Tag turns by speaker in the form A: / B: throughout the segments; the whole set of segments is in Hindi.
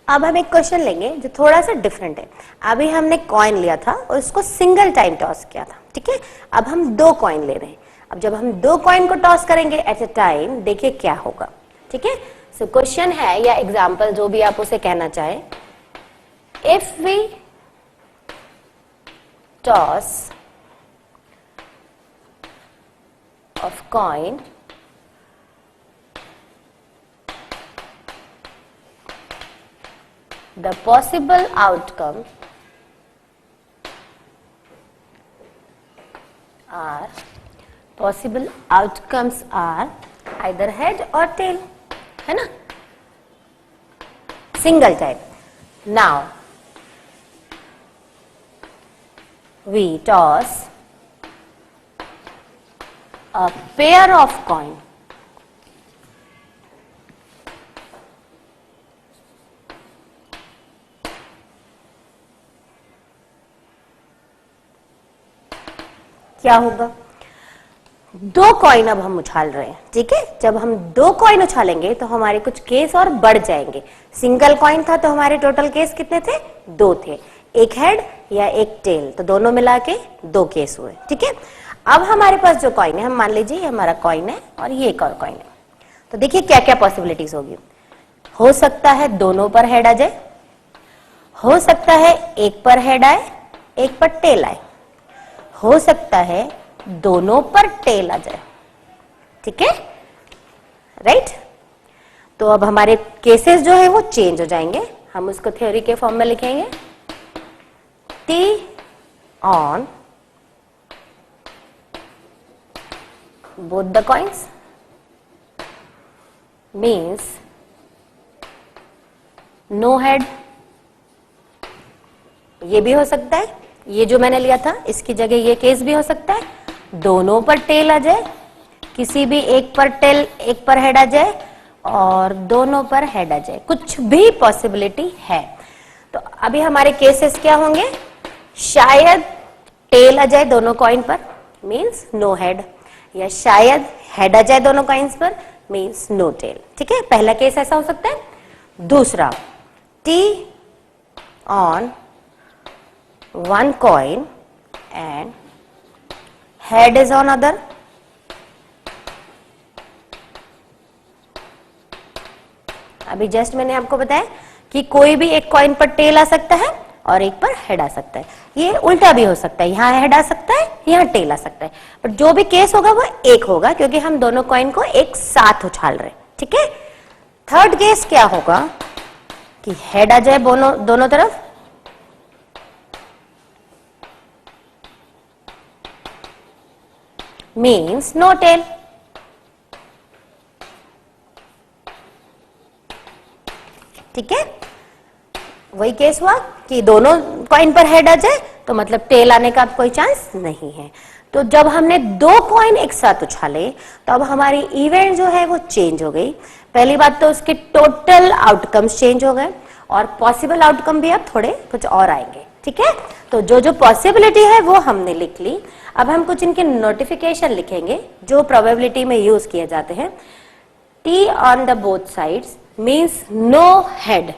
A: अब हम एक क्वेश्चन लेंगे जो थोड़ा सा डिफरेंट है। अभी हमने कॉइन लिया था और उसको सिंगल टाइम टॉस किया था, ठीक है। अब हम 2 कॉइन ले रहे हैं। अब जब हम 2 कॉइन को टॉस करेंगे एट अ टाइम, देखिए क्या होगा, ठीक है। सो क्वेश्चन है या एग्जाम्पल जो भी आप उसे कहना चाहे, if we toss of coin the possible outcome are either head or tail, है ना, single type. Now we toss a pair of coin. क्या होगा, 2 कॉइन अब हम उछाल रहे हैं, ठीक है। जब हम 2 कॉइन उछालेंगे तो हमारे कुछ केस और बढ़ जाएंगे। सिंगल कॉइन था तो हमारे टोटल केस कितने थे, 2 थे, एक हेड या एक टेल, तो दोनों मिला के 2 केस हुए, ठीक है। अब हमारे पास जो कॉइन है, हम मान लीजिए हमारा कॉइन है और ये एक और कॉइन है, तो देखिए क्या क्या पॉसिबिलिटीज होगी। हो सकता है दोनों पर हेड आ जाए, हो सकता है एक पर हेड आए एक पर टेल आए, हो सकता है दोनों पर टेल आ जाए, ठीक है, राइट। तो अब हमारे केसेस जो है वो चेंज हो जाएंगे। हम उसको थ्योरी के फॉर्म में लिखेंगे, T on both the coins means no head. ये भी हो सकता है, ये जो मैंने लिया था इसकी जगह ये केस भी हो सकता है, दोनों पर टेल आ जाए, किसी भी एक पर टेल एक पर हेड आ जाए और दोनों पर हेड आ जाए, कुछ भी पॉसिबिलिटी है। तो अभी हमारे केसेस क्या होंगे, शायद टेल आ जाए दोनों कॉइन पर मींस नो हेड, या शायद हेड आ जाए दोनों कॉइन्स पर मींस नो टेल, ठीक है। पहला केस ऐसा हो सकता है। दूसरा, T on one coin and head is on other. अभी जस्ट मैंने आपको बताया कि कोई भी एक कॉइन पर टेल आ सकता है और एक पर हेड आ सकता है। ये उल्टा भी हो सकता है, यहाँ हेड आ सकता है यहाँ टेल आ सकता है, बट जो भी केस होगा वो एक होगा क्योंकि हम दोनों कॉइन को एक साथ उछाल रहे हैं, ठीक है। थर्ड केस क्या होगा कि हेड आ जाए दोनों तरफ, मीन्स नो टेल, ठीक है। वही केस हुआ कि दोनों कॉइन पर हेड आ जाए तो मतलब टेल आने का कोई चांस नहीं है। तो जब हमने 2 कॉइन एक साथ उछाले तो अब हमारी इवेंट जो है वो चेंज हो गई। पहली बात तो उसके टोटल आउटकम्स चेंज हो गए और पॉसिबल आउटकम भी अब थोड़े कुछ और आएंगे, ठीक है। तो जो पॉसिबिलिटी है वो हमने लिख ली। अब हम कुछ इनके नोटिफिकेशन लिखेंगे जो प्रोबेबिलिटी में यूज किए जाते हैं। T on the both sides means no head,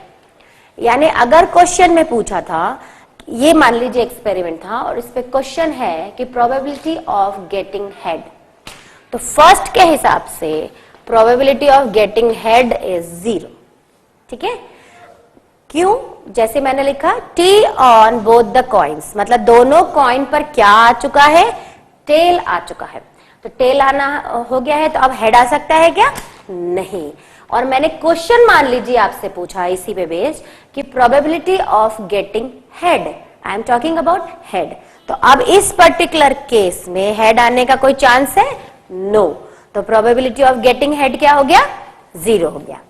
A: यानी अगर क्वेश्चन में पूछा था, ये मान लीजिए एक्सपेरिमेंट था और इस पे क्वेश्चन है कि प्रोबेबिलिटी ऑफ गेटिंग हेड, तो फर्स्ट के हिसाब से probability of getting head is 0, ठीक है। क्यों, जैसे मैंने लिखा T on both the coins, मतलब दोनों कॉइन पर क्या आ चुका है, टेल आ चुका है। तो टेल आना हो गया है तो अब हेड आ सकता है क्या, नहीं। और मैंने क्वेश्चन मान लीजिए आपसे पूछा इसी पे बेस्ड कि probability of getting head, I am talking about head, तो अब इस पर्टिकुलर केस में हेड आने का कोई चांस है, नो। तो प्रोबेबिलिटी ऑफ गेटिंग हेड क्या हो गया, 0 हो गया।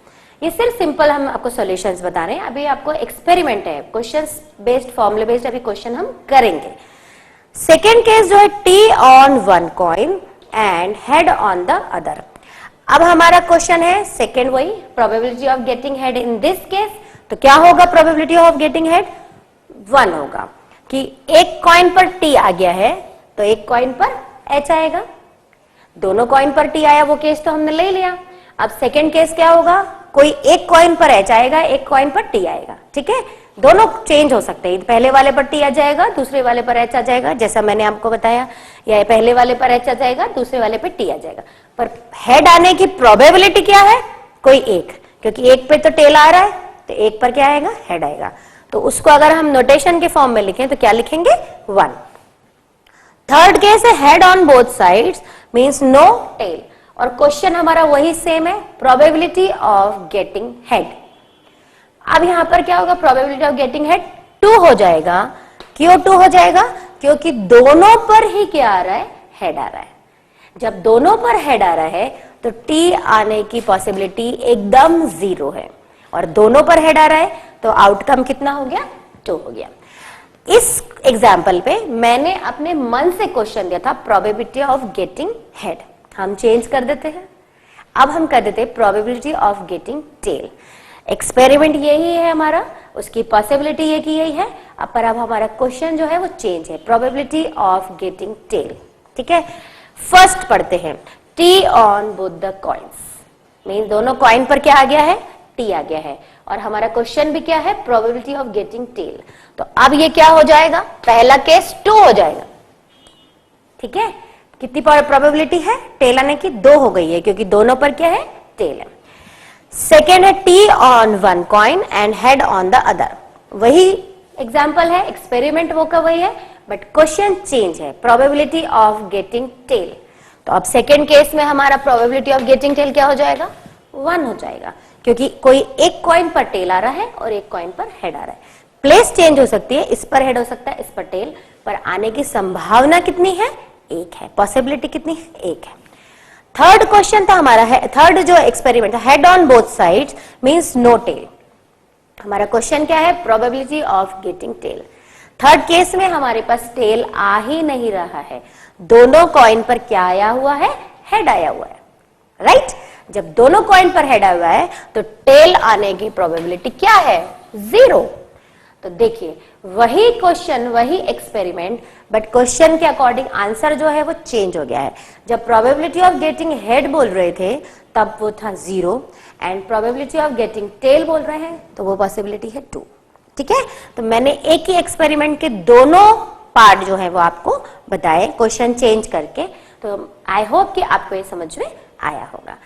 A: ये सिर्फ सिंपल हम आपको सॉल्यूशंस बता रहे हैं, अभी आपको एक्सपेरिमेंट है, क्वेश्चंस बेस्ड फॉर्मूले बेस्ड अभी क्वेश्चन हम करेंगे। सेकेंड केस जो है T on one coin and head on the other. अब हमारा क्वेश्चन है सेकेंड, वही probability of getting head in this case, तो क्या होगा प्रोबेबिलिटी ऑफ गेटिंग हेड, 1 होगा कि एक कॉइन पर टी आ गया है तो एक कॉइन पर एच आएगा, दोनों कॉइन पर टी आया वो केस तो हमने ले लिया। अब सेकेंड केस क्या होगा, कोई एक कॉइन पर एच आएगा, एक कॉइन पर टी आएगा, ठीक है। दोनों चेंज हो सकते हैं, पहले वाले पर टी आ जाएगा, दूसरे वाले पर एच आ जाएगा, जैसा मैंने आपको बताया, या पहले वाले पर एच आ जाएगा, दूसरे वाले पर टी आ जाएगा। पर हेड आने की प्रोबेबिलिटी क्या है? कोई एक, क्योंकि एक पे तो टेल आ रहा है, तो एक पर क्या आएगा? हेड आएगा। तो उसको अगर हम नोटेशन के फॉर्म में लिखें तो क्या लिखेंगे? 1। थर्ड केस है head on both sides means no tail, और क्वेश्चन हमारा वही सेम है, प्रोबेबिलिटी ऑफ गेटिंग हेड। अब यहां पर क्या होगा? प्रोबेबिलिटी ऑफ गेटिंग हेड 2 हो जाएगा। क्यों 2 हो जाएगा? क्योंकि दोनों पर ही क्या आ रहा है? हेड आ रहा है। जब दोनों पर हेड आ रहा है तो टी आने की पॉसिबिलिटी एकदम 0 है, और दोनों पर हेड आ रहा है तो आउटकम कितना हो गया? 2 हो गया। इस एग्जाम्पल पे मैंने अपने मन से क्वेश्चन दिया था प्रोबेबिलिटी ऑफ गेटिंग हेड, हम चेंज कर देते हैं, अब हम कर देते हैं probability of getting tell. Experiment यही है हमारा, उसकी पॉसिबिलिटी ये की यही है, पर अब हमारा क्वेश्चन जो है वो चेंज है, प्रोबेबिलिटी ऑफ गेटिंग टेल, ठीक है। फर्स्ट पढ़ते हैं, T on both the coins mean दोनों कॉइन पर क्या आ गया है? टी आ गया है, और हमारा क्वेश्चन भी क्या है? Probability of getting tell. तो अब ये क्या हो जाएगा? पहला केस 2 हो जाएगा, ठीक है। कितनी प्रोबेबिलिटी है? टेल आने की 2 हो गई है, क्योंकि दोनों पर क्या है? टेल है। सेकेंड है T on one coin and head on the other, वही एग्जाम्पल है, एक्सपेरिमेंट वो का वही है, बट क्वेश्चन चेंज है, प्रोबेबिलिटी ऑफ गेटिंग टेल। तो अब सेकेंड केस में हमारा प्रोबेबिलिटी ऑफ गेटिंग टेल क्या हो जाएगा? 1 हो जाएगा, क्योंकि कोई एक कॉइन पर टेल आ रहा है और एक कॉइन पर हेड आ रहा है। प्लेस चेंज हो सकती है, इस पर हेड हो सकता है, इस पर टेल, पर आने की संभावना कितनी है? 1 है। पॉसिबिलिटी कितनी है? 1 है। थर्ड क्वेश्चन था हमारा है, थर्ड जो एक्सपेरिमेंट है, head on both sides means no tail. हमारा क्वेश्चन क्या है? Probability of getting tail. Third case में हमारे पास टेल आ ही नहीं रहा है, दोनों कॉइन पर क्या आया हुआ है? हेड आया हुआ है, राइट। जब दोनों कॉइन पर हेड आया हुआ है तो टेल आने की प्रोबेबिलिटी क्या है? 0। तो देखिए वही क्वेश्चन, वही एक्सपेरिमेंट, बट क्वेश्चन के अकॉर्डिंग आंसर जो है वो चेंज हो गया है। जब प्रोबेबिलिटी ऑफ गेटिंग हेड बोल रहे थे तब वो था 0, and probability of getting tell बोल रहे हैं तो वो पॉसिबिलिटी है 2, ठीक है। तो मैंने एक ही एक्सपेरिमेंट के दोनों पार्ट जो है वो आपको बताए, क्वेश्चन चेंज करके। तो आई होप कि आपको ये समझ में आया होगा।